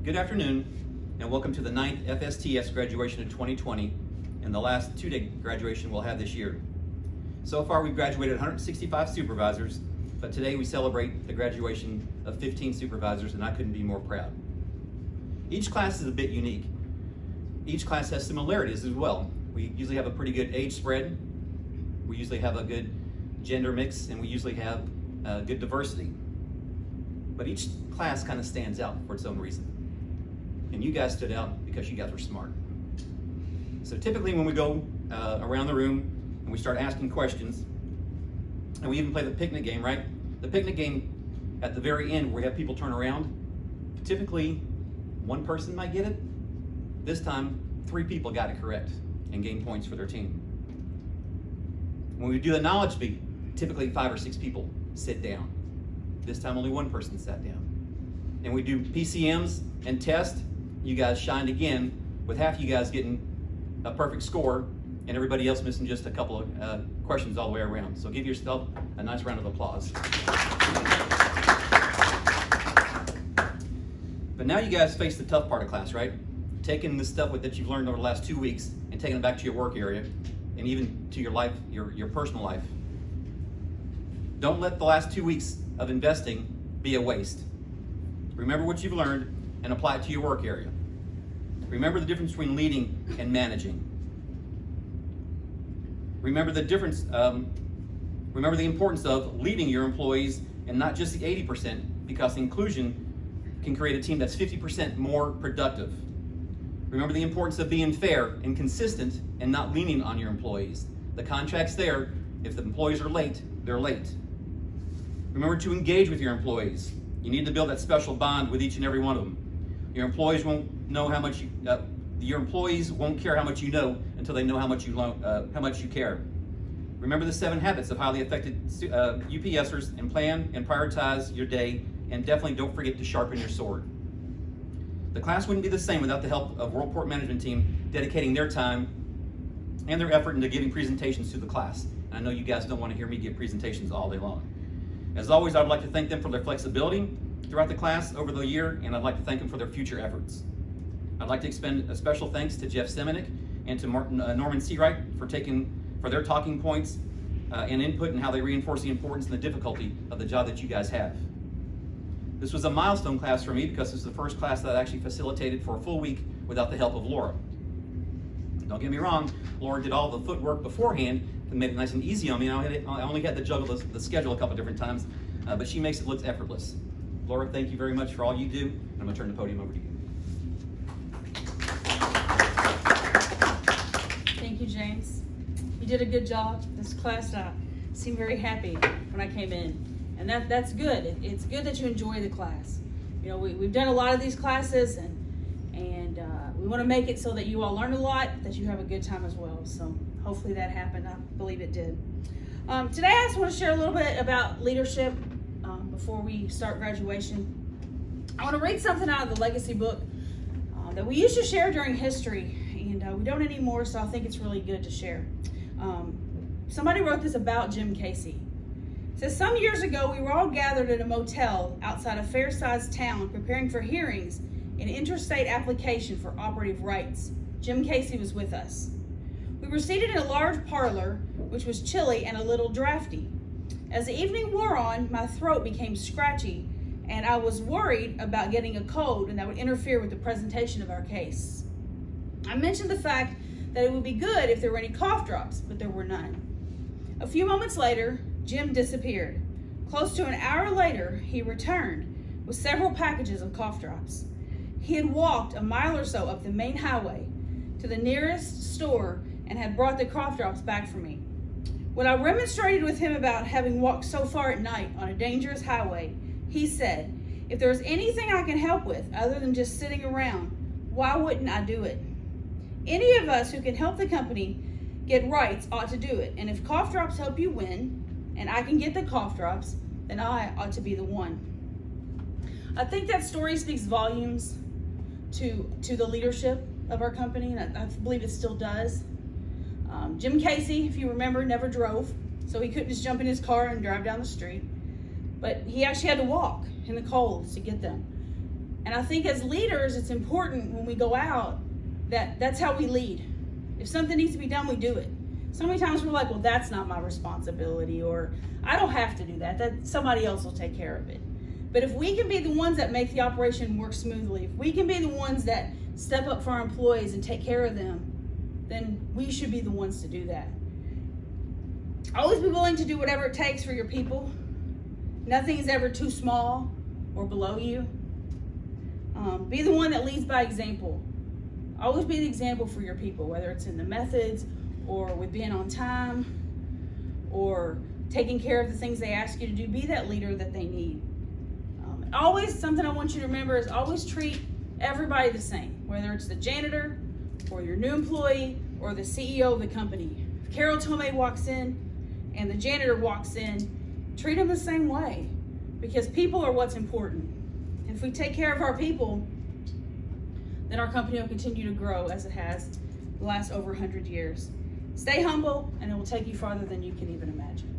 Good afternoon, and welcome to the 9th FSTS graduation of 2020, and the last two-day graduation we'll have this year. So far, we've graduated 165 supervisors, but today we celebrate the graduation of 15 supervisors, and I couldn't be more proud. Each class is a bit unique. Each class has similarities as well. We usually have a pretty good age spread. We usually have a good gender mix, and we usually have good diversity. But each class kind of stands out for its own reason. And you guys stood out because you guys were smart. So typically when we go around the room and we start asking questions, and we even play the picnic game, right? The picnic game at the very end where we have people turn around, typically one person might get it. This time, 3 people got it correct and gained points for their team. When we do the knowledge beat, typically 5 or 6 people sit down. This time only 1 person sat down. And we do PCMs and test. You guys shined again, with half you guys getting a perfect score and everybody else missing just a couple of questions all the way around. So give yourself a nice round of applause. But now you guys face the tough part of class, right? Taking the stuff that you've learned over the last 2 weeks and taking it back to your work area and even to your life, your personal life. Don't let the last 2 weeks of investing be a waste. Remember what you've learned and apply it to your work area. Remember the difference between leading and managing. Remember the difference, remember the importance of leading your employees and not just the 80%, because inclusion can create a team that's 50% more productive. Remember the importance of being fair and consistent and not leaning on your employees. The contract's there. If the employees are late, they're late. Remember to engage with your employees. You need to build that special bond with each and every one of them. Your employees won't know how much your employees won't care how much you know until they know how much you care. Remember the 7 habits of highly effective UPSers and plan and prioritize your day, and definitely don't forget to sharpen your sword. The class wouldn't be the same without the help of Worldport Management Team dedicating their time and their effort into giving presentations to the class. And I know you guys don't want to hear me give presentations all day long. As always, I would like to thank them for their flexibility throughout the class over the year, and I'd like to thank them for their future efforts. I'd like to extend a special thanks to Jeff Semenik and to Norman Seawright for their talking points and input and how they reinforce the importance and the difficulty of the job that you guys have. This was a milestone class for me because this is the first class that I actually facilitated for a full week without the help of Laura. Don't get me wrong, Laura did all the footwork beforehand and made it nice and easy on me. I only had to juggle the schedule a couple different times, but she makes it look effortless. Laura, thank you very much for all you do, and I'm going to turn the podium over to you. Thank you, James. You did a good job. This class seemed very happy when I came in, and that's good. It's good that you enjoy the class. You know, we've done a lot of these classes, and we want to make it so that you all learn a lot, that you have a good time as well. So hopefully that happened. I believe it did. Today I just want to share a little bit about leadership before we start graduation. I want to read something out of the legacy book that we used to share during history, and we don't anymore, so I think it's really good to share. Somebody wrote this about Jim Casey. It says, some years ago we were all gathered at a motel outside a fair-sized town preparing for hearings in interstate application for operative rights. Jim Casey was with us. We were seated in a large parlor, which was chilly and a little drafty. As the evening wore on, my throat became scratchy, and I was worried about getting a cold, and that would interfere with the presentation of our case. I mentioned the fact that it would be good if there were any cough drops, but there were none. A few moments later, Jim disappeared. Close to an hour later, he returned with several packages of cough drops. He had walked a mile or so up the main highway to the nearest store and had brought the cough drops back for me. When I remonstrated with him about having walked so far at night on a dangerous highway, he said, if there's anything I can help with other than just sitting around, why wouldn't I do it? Any of us who can help the company get rights ought to do it. And if cough drops help you win, and I can get the cough drops, then I ought to be the one. I think that story speaks volumes to the leadership of our company, and I believe it still does. Jim Casey, if you remember, never drove, so he couldn't just jump in his car and drive down the street. But he actually had to walk in the cold to get them. And I think as leaders, it's important when we go out that's how we lead. If something needs to be done, we do it. So many times we're like, well, that's not my responsibility, or I don't have to do that. That somebody else will take care of it. But if we can be the ones that make the operation work smoothly, if we can be the ones that step up for our employees and take care of them, then we should be the ones to do that. Always be willing to do whatever it takes for your people. Nothing is ever too small or below you. Be the one that leads by example. Always be the example for your people, whether it's in the methods or with being on time or taking care of the things they ask you to do. Be that leader that they need. Always, something I want you to remember is always treat everybody the same, whether it's the janitor or your new employee or the CEO of the company. If Carol Tomei walks in and the janitor walks in, treat them the same way, because people are what's important. And if we take care of our people, then our company will continue to grow as it has the last over 100 years. Stay humble, and it will take you farther than you can even imagine.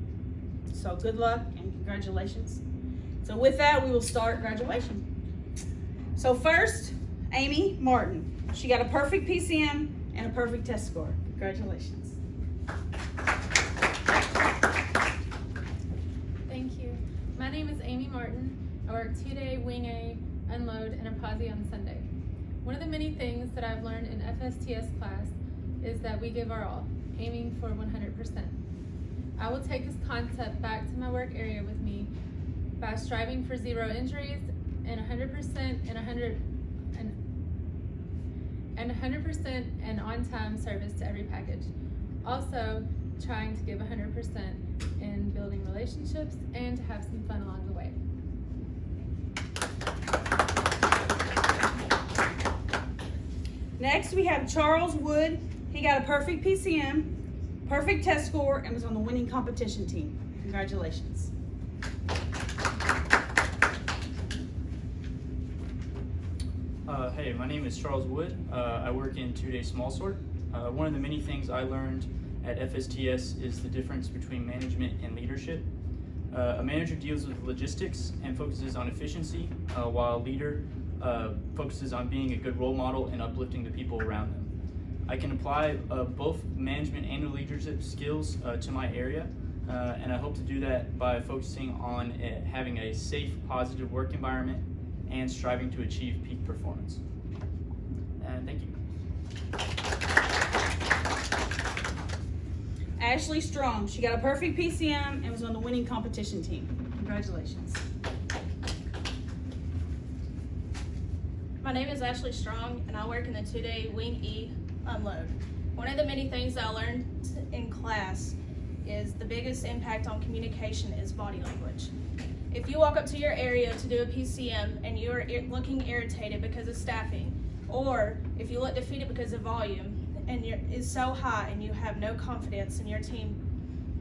So good luck and congratulations. So with that, we will start graduation. So first, Amy Martin. She got a perfect PCM and a perfect test score. Congratulations. Thank you. My name is Amy Martin. I work 2-day Wing A, Unload, and a Posi on Sunday. One of the many things that I've learned in FSTS class is that we give our all, aiming for 100%. I will take this concept back to my work area with me by striving for 0 injuries and 100% and on-time service to every package. Also, trying to give 100% in building relationships and to have some fun along the way. Next, we have Charles Wood. He got a perfect PCM, perfect test score, and was on the winning competition team. Congratulations. Hey, my name is Charles Wood. I work in 2-day small sort. One of the many things I learned at FSTS is the difference between management and leadership. A manager deals with logistics and focuses on efficiency, while a leader focuses on being a good role model and uplifting the people around them. I can apply both management and leadership skills to my area, and I hope to do that by focusing on having a safe, positive work environment and striving to achieve peak performance. And thank you. Ashlee Strong. She got a perfect PCM and was on the winning competition team. Congratulations. My name is Ashlee Strong, and I work in the 2-day Wing E Unload. One of the many things I learned in class is the biggest impact on communication is body language. If you walk up to your area to do a PCM and you're looking irritated because of staffing, or if you look defeated because of volume and is so high and you have no confidence in your team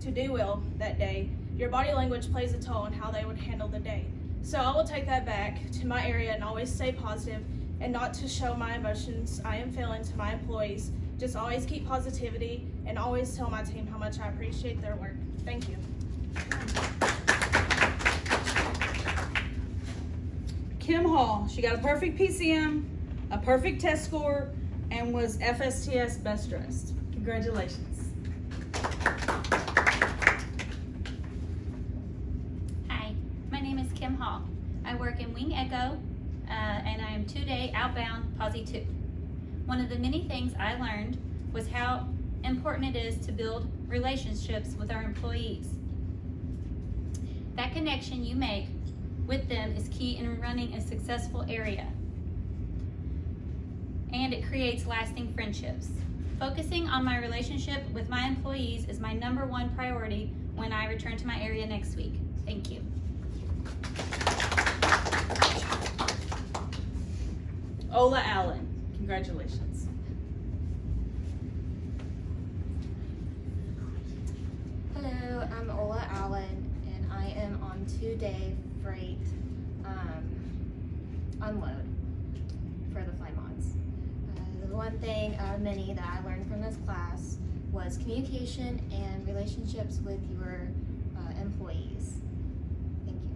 to do well that day, your body language plays a toll on how they would handle the day. So I will take that back to my area and always stay positive and not to show my emotions I am feeling to my employees. Just always keep positivity and always tell my team how much I appreciate their work. Thank you. Kim Hall. She got a perfect PCM, a perfect test score, and was FSTS best dressed. Congratulations. Hi, my name is Kim Hall. I work in Wing Echo, and I am 2-day outbound Posi 2. One of the many things I learned was how important it is to build relationships with our employees. That connection you make with them is key in running a successful area, and it creates lasting friendships. Focusing on my relationship with my employees is my #1 priority when I return to my area next week. Thank you. Olla Allen. Congratulations. Hello, I'm Olla Allen, and I am on 2-day freight unload for the fly mods. The one thing out of many that I learned from this class was communication and relationships with your employees. Thank you.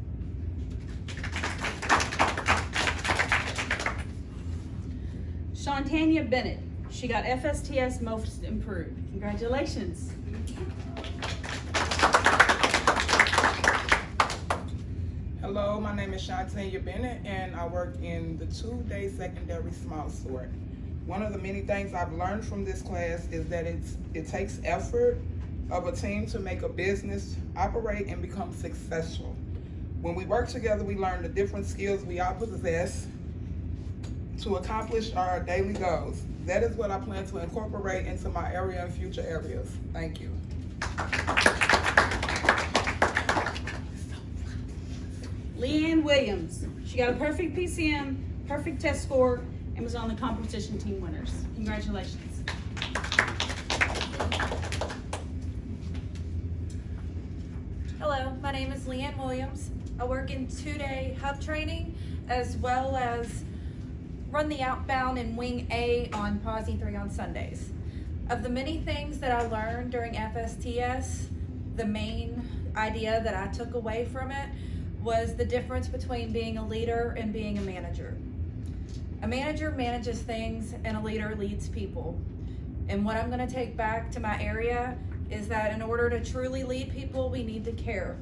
Shauntanya Bennett. She got FSTS Most Improved. Congratulations. Hello, my name is Shauntanya Bennett, and I work in the 2-day secondary small sort. One of the many things I've learned from this class is that it takes effort of a team to make a business operate and become successful. When we work together, we learn the different skills we all possess to accomplish our daily goals. That is what I plan to incorporate into my area and future areas. Thank you. Leeann Williams. She got a perfect PCM, perfect test score, and was on the competition team winners. Congratulations. Hello, my name is Leeann Williams. I work in 2-day hub training as well as run the outbound in Wing A on Posse 3 on Sundays. Of the many things that I learned during FSTS, the main idea that I took away from it was the difference between being a leader and being a manager. A manager manages things and a leader leads people. And what I'm gonna take back to my area is that in order to truly lead people, we need to care.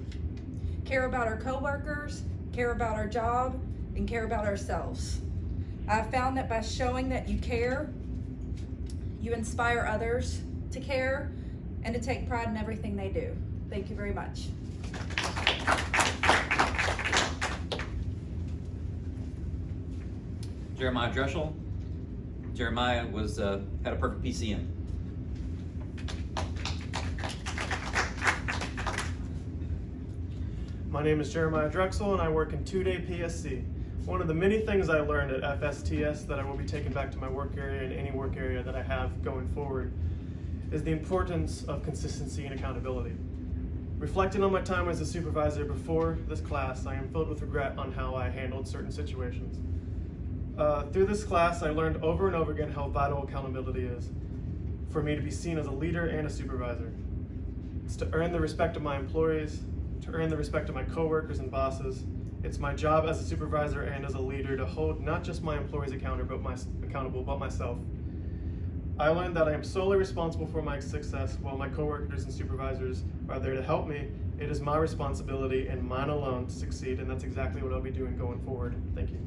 Care about our coworkers, care about our job, and care about ourselves. I've found that by showing that you care, you inspire others to care and to take pride in everything they do. Thank you very much. Jeremiah Drechsel. Jeremiah had a perfect PCM. My name is Jeremiah Drechsel and I work in 2-day PSC. One of the many things I learned at FSTS that I will be taking back to my work area and any work area that I have going forward is the importance of consistency and accountability. Reflecting on my time as a supervisor before this class, I am filled with regret on how I handled certain situations. Through this class, I learned over and over again how vital accountability is for me to be seen as a leader and a supervisor. It's to earn the respect of my employees, to earn the respect of my coworkers and bosses. It's my job as a supervisor and as a leader to hold not just my employees accountable, but myself. I learned that I am solely responsible for my success while my coworkers and supervisors are there to help me. It is my responsibility and mine alone to succeed, and that's exactly what I'll be doing going forward. Thank you.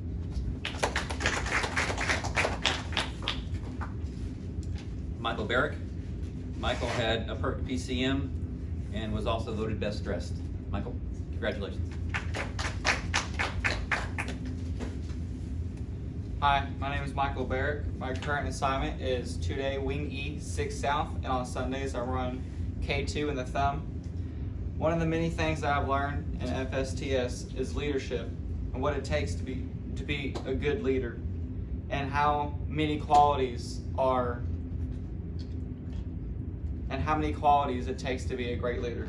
Michael Barrick. Michael had a perfect PCM and was also voted best dressed. Michael, congratulations. Hi, my name is Michael Barrick. My current assignment is 2-day Wing E 6 South, and on Sundays I run K2 in the Thumb. One of the many things that I've learned in FSTS is leadership and what it takes to be a good leader, and how many qualities it takes to be a great leader.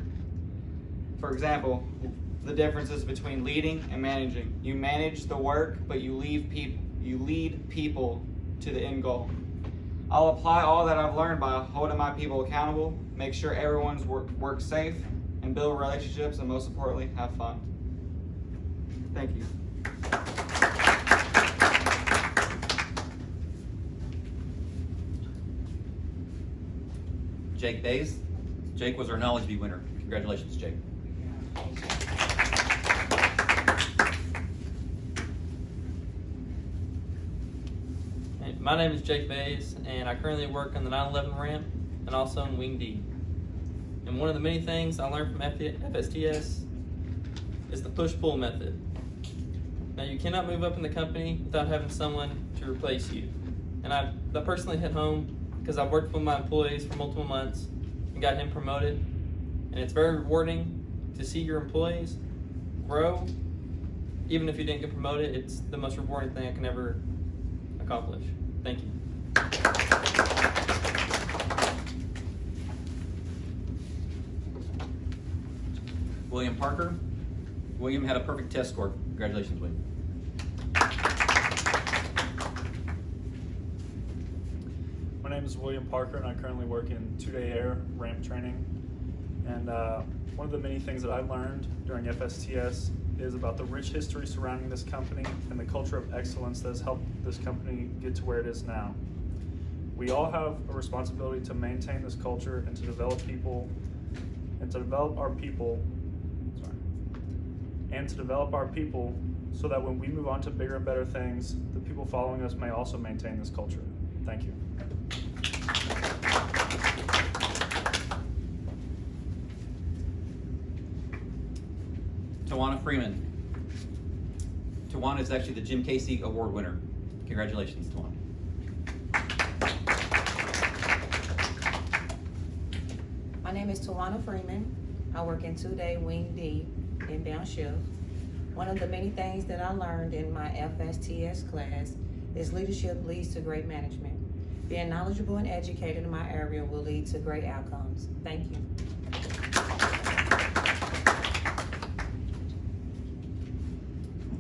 For example, the differences between leading and managing. You manage the work, but you lead people to the end goal. I'll apply all that I've learned by holding my people accountable, make sure everyone's work safe, and build relationships, and most importantly, have fun. Thank you. Jake Bays. Jake was our Knowledge Bee winner. Congratulations, Jake. My name is Jake Bays, and I currently work on the 911 ramp and also in Wing D. And one of the many things I learned from FSTS is the push-pull method. Now, you cannot move up in the company without having someone to replace you. And that personally hit home because I've worked with my employees for multiple months and got him promoted. And it's very rewarding to see your employees grow. Even if you didn't get promoted, it's the most rewarding thing I can ever accomplish. Thank you. William Parker. William had a perfect test score. Congratulations, William. My name is William Parker, and I currently work in 2-day air ramp training. And one of the many things that I learned during FSTS is about the rich history surrounding this company and the culture of excellence that has helped this company get to where it is now. We all have a responsibility to maintain this culture and to develop our people so that when we move on to bigger and better things, the people following us may also maintain this culture. Thank you. Tawana Freeman. Tawana is actually the Jim Casey Award winner. Congratulations, Tawana. My name is Tawana Freeman. I work in 2-day Wing D inbound shift. One of the many things that I learned in my FSTS class is leadership leads to great management. Being knowledgeable and educated in my area will lead to great outcomes. Thank you.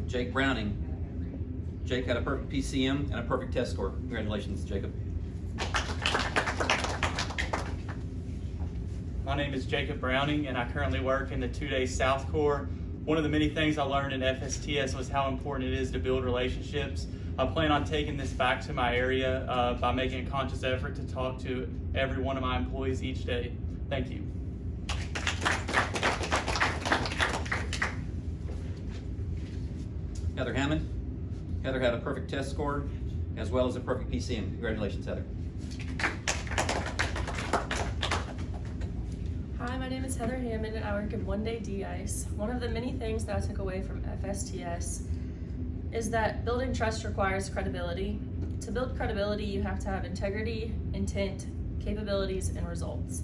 Jake Browning. Jake had a perfect PCM and a perfect test score. Congratulations, Jacob. My name is Jacob Browning, and I currently work in the 2-day South Corps. One of the many things I learned in FSTS was how important it is to build relationships. I plan on taking this back to my area by making a conscious effort to talk to every one of my employees each day. Thank you. Heather Hammond. Heather had a perfect test score as well as a perfect PCM. Congratulations, Heather. Hi, my name is Heather Hammond and I work in 1-day Deice. One of the many things that I took away from FSTS is that building trust requires credibility. To build credibility, you have to have integrity, intent, capabilities, and results.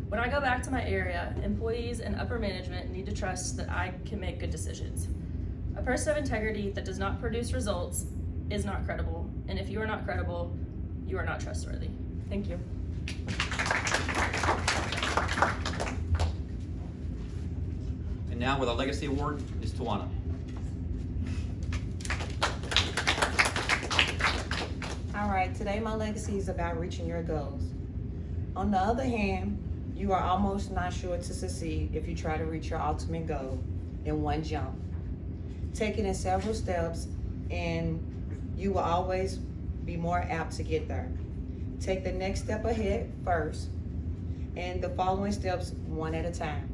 When I go back to my area, employees and upper management need to trust that I can make good decisions. A person of integrity that does not produce results is not credible, and if you are not credible, you are not trustworthy. Thank you. And now with our Legacy Award is Tawana. All right, today my legacy is about reaching your goals. On the other hand, you are almost not sure to succeed if you try to reach your ultimate goal in one jump. Take it in several steps and you will always be more apt to get there. Take the next step ahead first and the following steps one at a time.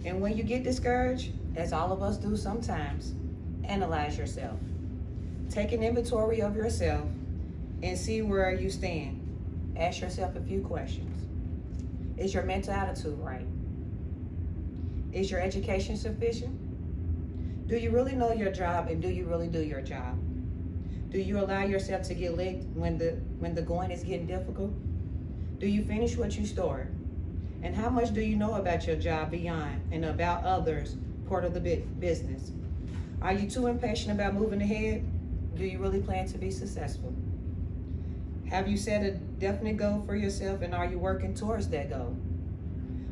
And when you get discouraged, as all of us do sometimes, analyze yourself. Take an inventory of yourself and see where you stand. Ask yourself a few questions. Is your mental attitude right? Is your education sufficient? Do you really know your job and do you really do your job? Do you allow yourself to get licked when the going is getting difficult? Do you finish what you start? And how much do you know about your job beyond and about others, part of the business? Are you too impatient about moving ahead? Do you really plan to be successful? Have you set a definite goal for yourself and are you working towards that goal?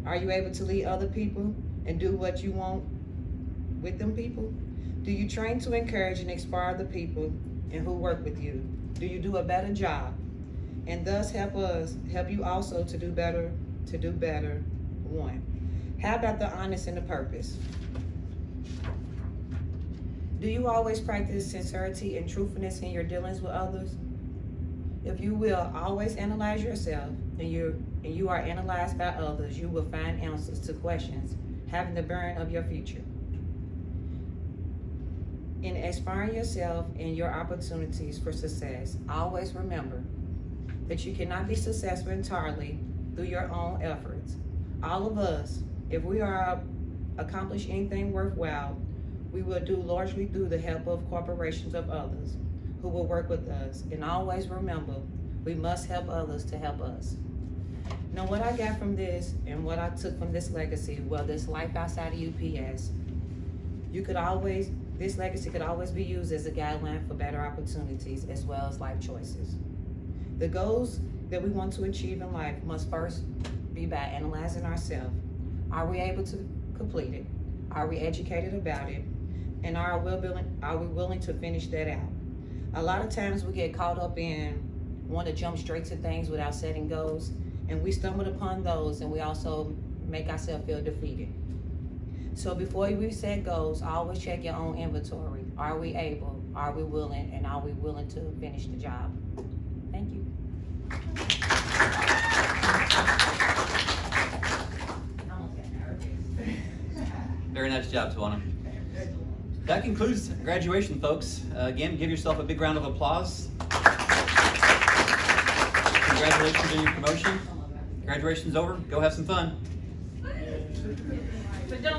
Are you able to lead other people and do what you want with them people? Do you train to encourage and inspire the people and who work with you? Do you do a better job? And thus help you also to do better, one. How about the honest and the purpose? Do you always practice sincerity and truthfulness in your dealings with others? If you will always analyze yourself and you are analyzed by others, you will find answers to questions having the bearing of your future. In exploring yourself and your opportunities for success, always remember that you cannot be successful entirely through your own efforts. All of us, if we are accomplish anything worthwhile, we will do largely through the help of corporations of others who will work with us. And always remember, we must help others to help us. Now, what I got from this and what I took from this legacy, well, this life outside of UPS, this legacy could always be used as a guideline for better opportunities as well as life choices. The goals that we want to achieve in life must first be by analyzing ourselves. Are we able to complete it? Are we educated about it? And are we willing to finish that out? A lot of times we get caught up in want to jump straight to things without setting goals, and we stumble upon those and we also make ourselves feel defeated. So before we set goals, always check your own inventory. Are we able? Are we willing? And are we willing to finish the job? Thank you. Very nice job, Tawana. That concludes graduation, folks. Again, give yourself a big round of applause. Congratulations on your promotion. Graduation's over. Go have some fun. But don't